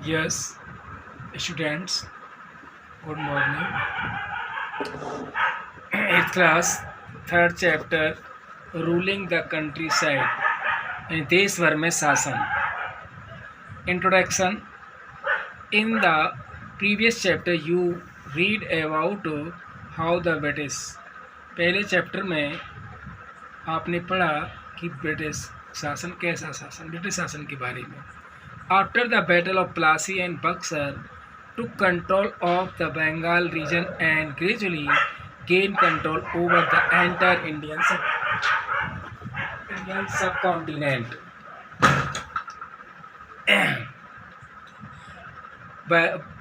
Yes, students, good morning. 8th class, third chapter, ruling the countryside. देश भर में शासन. Introduction. In the previous chapter, you read about how the British. पहले chapter में आपने पढ़ा कि ब्रिटिश शासन कैसा शासन, ब्रिटिश शासन के बारे में. After the Battle of Plassey and Buxar, took control of the Bengal region and gradually gained control over the entire Indian subcontinent.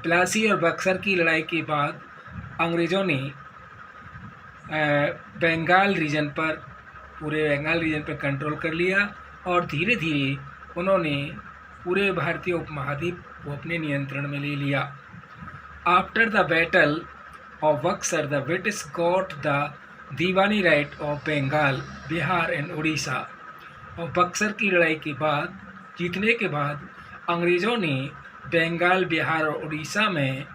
Plassey और बक्सर की लड़ाई के बाद अंग्रेज़ों ने पूरे बंगाल रीजन पर कंट्रोल कर लिया और धीरे धीरे उन्होंने पूरे भारतीय उपमहाद्वीप को अपने नियंत्रण में ले लिया. After the battle of Buxar the British got the diwani right of Bengal, Bihar and Orissa. और बक्सर की लड़ाई के बाद जीतने के बाद अंग्रेज़ों ने बंगाल, बिहार और उड़ीसा में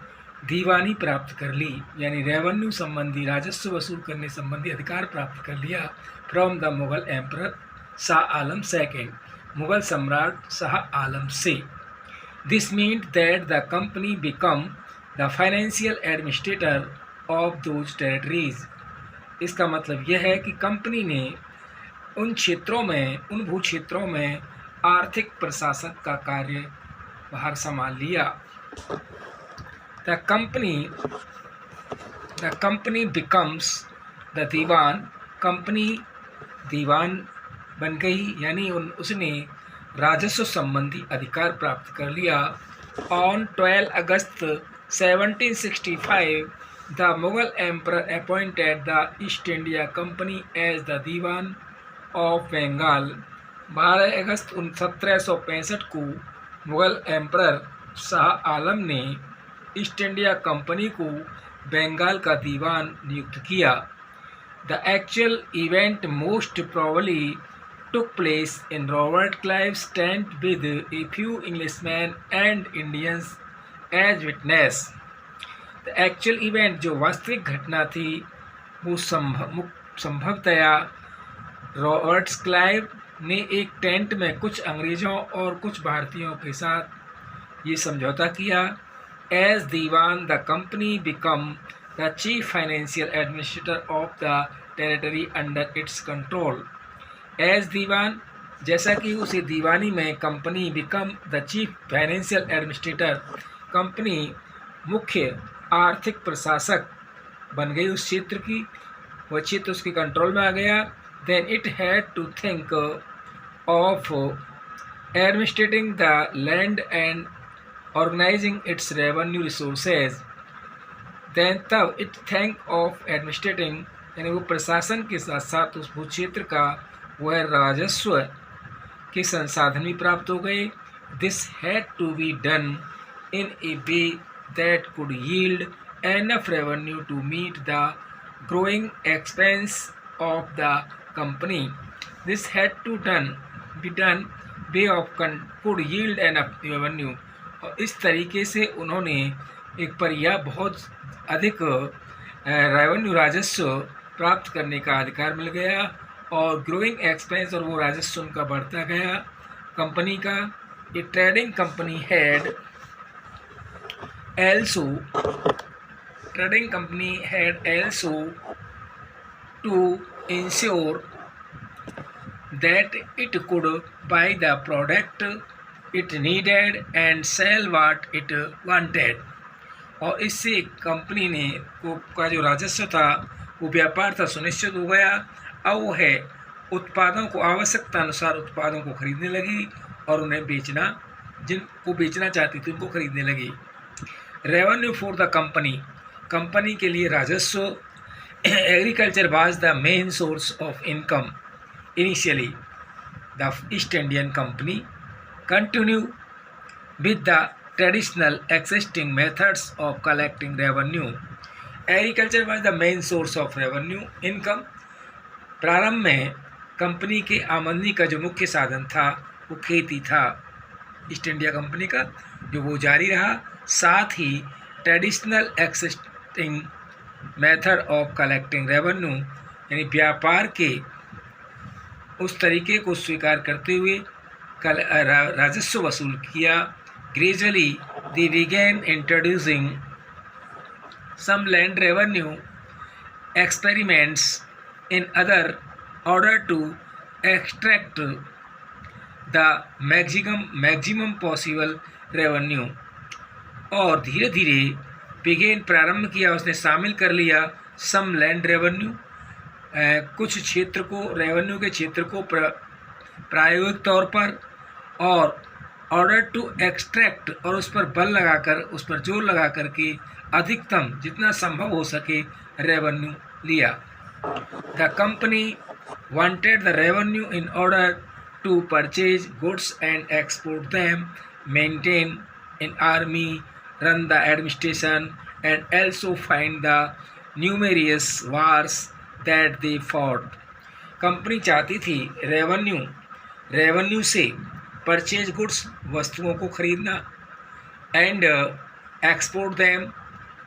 दीवानी प्राप्त कर ली, यानी रेवेन्यू संबंधी, राजस्व वसूल करने संबंधी अधिकार प्राप्त कर लिया from the Mughal emperor Shah Alam second, Mughal सम्राट शाह आलम से. This meant that the company become the financial administrator of those territories. इसका मतलब यह है कि कंपनी ने उन भू क्षेत्रों में आर्थिक प्रशासक का कार्य बाहर संभाल लिया. The company becomes the Diwan. Company दीवान बन गई, यानी उसने राजस्व संबंधी अधिकार प्राप्त कर लिया. On 12 August 1765 the Mughal emperor appointed the East India Company as the diwan of Bengal. 12 अगस्त 1765 को मुगल एम्परर शाह आलम ने ईस्ट इंडिया कंपनी को बंगाल का दीवान नियुक्त किया. The actual event most probably took place in Robert Clive's tent with a few Englishmen and Indians as witness. The actual event, जो वास्तविक घटना थी, वो संभवतया रॉबर्ट क्लाइव ने एक टेंट में कुछ अंग्रेज़ों और कुछ भारतीयों के साथ ये समझौता किया. As Diwan the company become the chief financial administrator of the territory under its control. As Diwan, जैसा कि उसे दीवानी में company become the chief financial administrator, company मुख्य आर्थिक प्रशासक बन गई उस क्षेत्र की, वह क्षेत्र उसके कंट्रोल में आ गया. Then it had to think of administrating the land and organising its revenue resources. Then तब इट थिंक ऑफ एडमिनिस्ट्रेटिंग, यानी वो प्रशासन के साथ साथ उस भू क्षेत्र का वह राजस्व के संसाधन भी प्राप्त हो गए. This had to be done in a way that could yield enough revenue to meet the growing expense of the company. This had to be done way of could yield enough revenue. और इस तरीके से उन्होंने एक पर्याप्त बहुत अधिक revenue राजस्व प्राप्त करने का अधिकार मिल गया और ग्रोइंग एक्सपेंस, और वो राजस्व उनका बढ़ता गया कंपनी का. A trading company had also to ensure that it could buy the product it needed and sell what it wanted. और इससे कंपनी ने का जो राजस्व था, वो व्यापार था, सुनिश्चित हो गया. अब वो है उत्पादों को, आवश्यकता अनुसार उत्पादों को खरीदने लगी और उन्हें बेचना, जिनको बेचना चाहती थी उनको खरीदने लगी. रेवेन्यू फॉर द कंपनी के लिए राजस्व. Agriculture was the main source of income initially. The east Indian company continue with the traditional existing methods of collecting revenue. Agriculture was the main source of revenue income. प्रारंभ में company के आमदनी का जो मुख्य साधन था वो खेती था ईस्ट इंडिया कंपनी का, जो वो जारी रहा। साथ ही traditional existing method of collecting revenue यानी व्यापार के उस तरीके को स्वीकार करते हुए राजस्व वसूल किया। Gradually they began introducing some land revenue experiments in other order to extract the maximum possible revenue। और धीरे धीरे बिगेन प्रारंभ किया, उसने शामिल कर लिया सम लैंड रेवेन्यू, कुछ क्षेत्र को, रेवेन्यू के क्षेत्र को प्रायोगिक तौर पर, और ऑर्डर टू एक्सट्रैक्ट, और उस पर बल लगाकर, उस पर जोर लगा करके अधिकतम जितना संभव हो सके रेवेन्यू लिया। The company wanted the revenue in order to purchase goods and export them, maintain an army, run the administration, and also find the numerous wars that they fought। Company चाहती थी रेवेन्यू से purchase goods, वस्तुओं को खरीदना, and export them,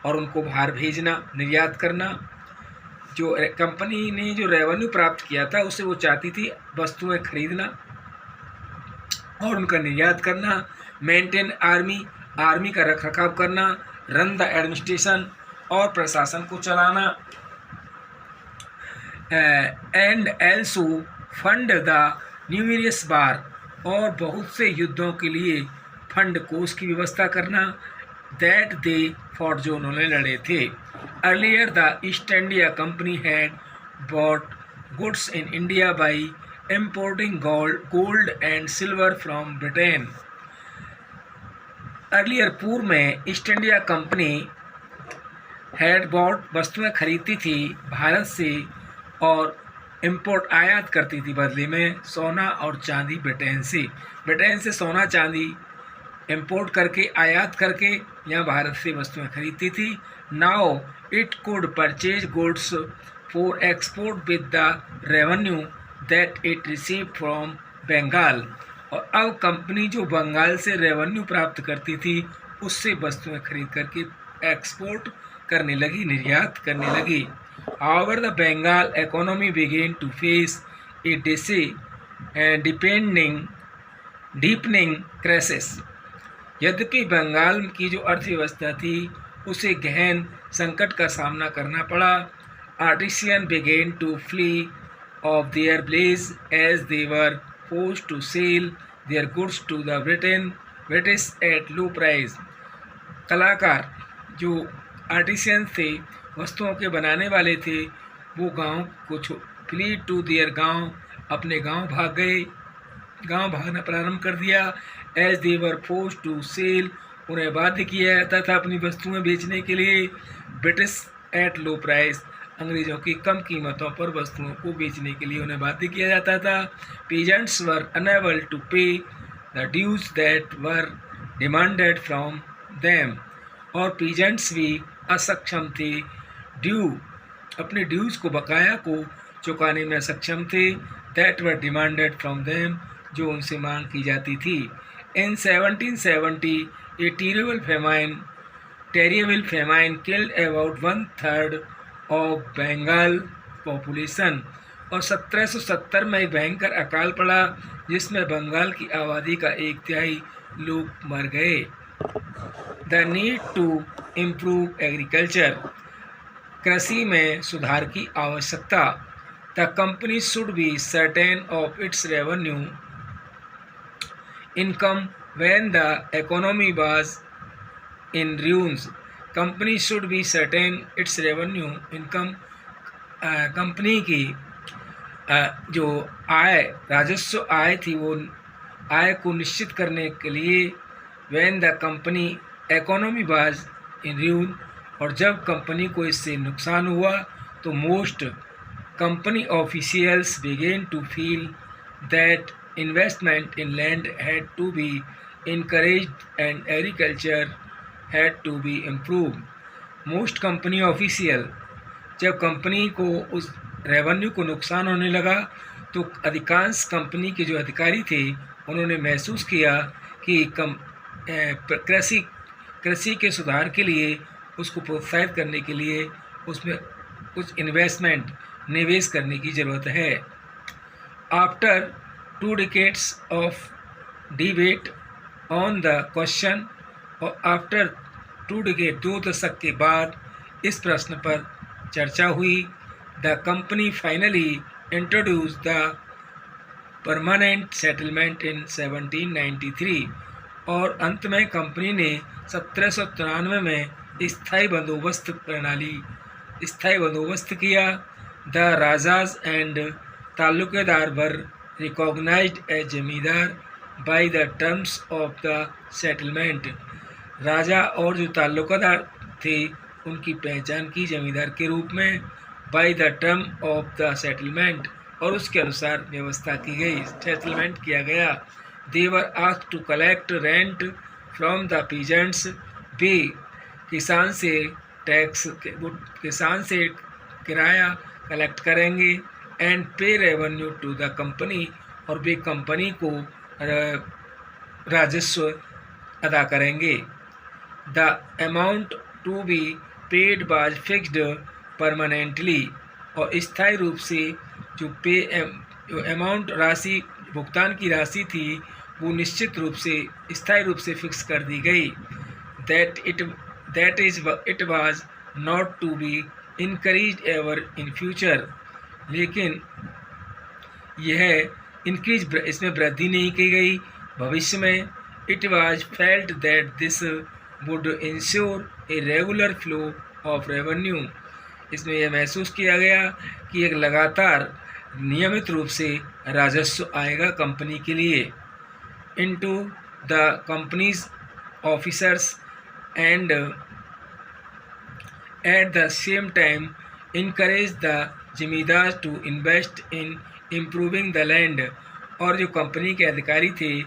और उनको बाहर भेजना, निर्यात करना। जो कंपनी ने जो रेवेन्यू प्राप्त किया था उससे वो चाहती थी वस्तुएं खरीदना और उनका निर्यात करना, मेंटेन आर्मी का रखरखाव करना, रन द एडमिनिस्ट्रेशन, और प्रशासन को चलाना, and also fund the numerous बार, और बहुत से युद्धों के लिए फंड कोष की व्यवस्था करना, दैट दे फॉर, जो उन्होंने लड़े थे। Earlier the East India company had bought goods in India by importing gold and silver from Britain। Earlier पूर्व में east India company had bought, वस्तुएं खरीदती थी भारत से, और इंपोर्ट, आयात करती थी बदले में सोना और चांदी ब्रिटेन से सोना चांदी इंपोर्ट करके, आयात करके यहाँ भारत से वस्तुएं खरीदती थी। Now it could purchase goods for export with the revenue that it receive from Bengal. और अब कंपनी जो बंगाल से रेवेन्यू प्राप्त करती थी उससे वस्तुएं खरीद करके एक्सपोर्ट करने लगी, निर्यात करने लगी। However the Bengal economy began to face a deepening crisis. यद्यपि बंगाल की जो अर्थव्यवस्था थी उसे गहन संकट का सामना करना पड़ा। Artisan began to flee of their place as they were forced to sell their goods to the British at low price। कलाकार जो आर्टिसियंस थे, वस्तुओं के बनाने वाले थे, वो गांव को फ्ली टू देयर गांव, अपने गांव भाग गए, गांव भागना प्रारंभ कर दिया। As they were forced to sell, उन्हें बाध्य किया जाता था अपनी वस्तुएं बेचने के लिए। ब्रिटिश एट लो प्राइस, अंग्रेज़ों की कम कीमतों पर वस्तुओं को बेचने के लिए उन्हें बाध्य किया जाता था। Peasants were unable to pay the dues that were demanded from them, और पीजेंट्स भी असक्षम थे, अपने ड्यूज को, बकाया को चुकाने में सक्षम थे। That were demanded from them, जो उनसे मांग की जाती थी। In 1770 a terrible famine killed about 1/3 of Bengal population, और 1770 में एक भयंकर अकाल पड़ा जिसमें बंगाल की आबादी का 1/3 लोग मर गए। The need to improve agriculture, कृषि में सुधार की आवश्यकता। The company should be certain of its revenue income when the economy was in ruins। Company should be certain its revenue income, company की जो आय, राजस्व आय थी, वो आय को निश्चित करने के लिए when the company economy was in ruin, और जब कंपनी को इससे नुकसान हुआ तो most company officials began to feel that investment in land had to be encouraged and agriculture had to be improved। Most company official, जब company को उस रेवेन्यू को नुकसान होने लगा तो अधिकांश कंपनी के जो अधिकारी थे उन्होंने महसूस किया कि कृषि कृषि के सुधार के लिए उसको प्रोत्साहित करने के लिए उसमें कुछ इन्वेस्टमेंट निवेश करने की ज़रूरत है। After 2 decades of debate on the question, और आफ्टर 2 decades 2 दशक के बाद इस प्रश्न पर चर्चा हुई, the company finally introduce the permanent settlement in 1793, और अंत में कंपनी ने 1793 में स्थायी बंदोबस्त किया। The rajas and taluqdar were recognised as zamindar by the terms of the settlement. राजा और जो ताल्लुकेदार थे उनकी पहचान की जमींदार के रूप में by the term of the settlement, और उसके अनुसार व्यवस्था की गई, सेटलमेंट किया गया। They were asked to collect rent from the peasants, वे किसान से किराया कलेक्ट करेंगे। एंड पे रेवेन्यू टू द कंपनी, और वे कंपनी को राजस्व अदा करेंगे। The amount to be paid was fixed permanently, और स्थायी रूप से जो अमाउंट राशि भुगतान की राशि थी वो निश्चित रूप से स्थायी रूप से फिक्स कर दी गई। That it was not to be increase ever in future, लेकिन यह इंक्रीज इसमें वृद्धि नहीं की गई भविष्य में। It was felt that this would ensure a regular flow of revenue, इसमें यह महसूस किया गया कि एक लगातार नियमित रूप से राजस्व आएगा कंपनी के लिए। Into the company's officers and at the same time encourage the zamindar to invest in improving the land, और जो कंपनी के अधिकारी थे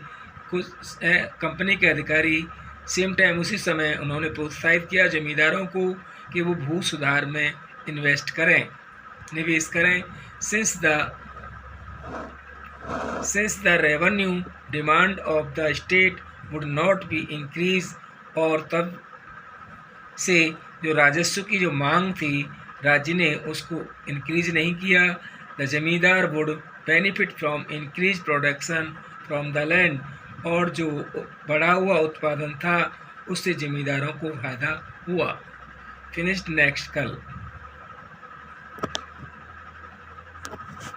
कंपनी के अधिकारी सेम टाइम उसी समय उन्होंने प्रोत्साहित किया जमींदारों को कि वो भू सुधार में इन्वेस्ट करें, निवेश करें। Since the revenue demand of the state would not be increase, और तब से जो राजस्व की जो मांग थी राज्य ने उसको इंक्रीज नहीं किया। द जमींदार would benefit from increase production from the land, और जो बढ़ा हुआ उत्पादन था उससे जमींदारों को फायदा हुआ। फिनिश्ड नेक्स्ट कल।